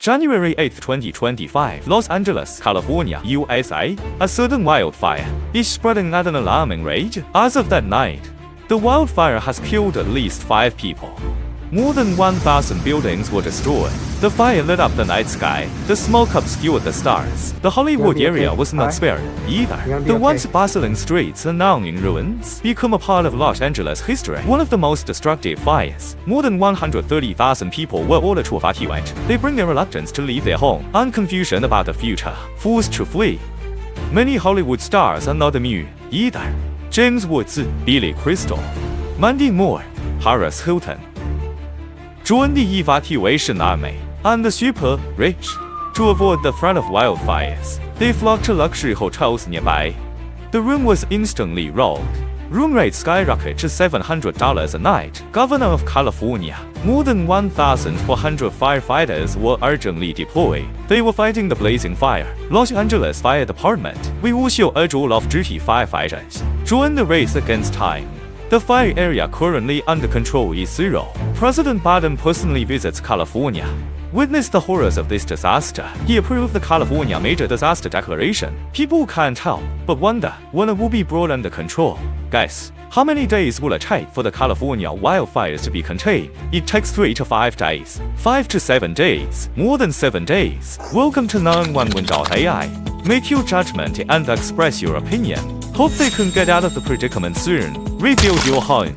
January 8, 2025, Los Angeles, California, USA. A sudden wildfire is spreading at an alarming rate. As of that night, the wildfire has killed at least 5 people. More than 1,000 buildings were destroyed. The fire lit up the night sky. The smoke obscured the stars. The Hollywood area was not spared either. The once bustling streets are now in ruins, become a part of Los Angeles history. One of the most destructive fires. More than 130,000 people were ordered to evacuate. They bring their reluctance to leave their home and confusion about the future, forced to flee. Many Hollywood stars are not immune either. James Woods, Billy Crystal, Mandy Moore, Paris Hilton。朱恩第一发题为是南美 and super rich. To avoid the threat of wildfires, they flocked to luxury hotels nearby. The room was instantly robbed. Room rates skyrocketed to $700 a night. Governor of California. More than 1,400 firefighters were urgently deployed. They were fighting the blazing fire. Los Angeles Fire Department. We also urge all off-duty firefighters. Join the race against time. The fire area currently under control is zero. President Biden personally visits California. Witness the horrors of this disaster. He approved the California Major Disaster Declaration. People can't help but wonder when it will be brought under control. Guess, how many days will it take for the California wildfires to be contained? It takes 3 to 5 days. 5 to 7 days. More than 7 days. Welcome to 911.ai. Make your judgment and express your opinion. Hope they can get out of the predicament soon. Rebuild your home.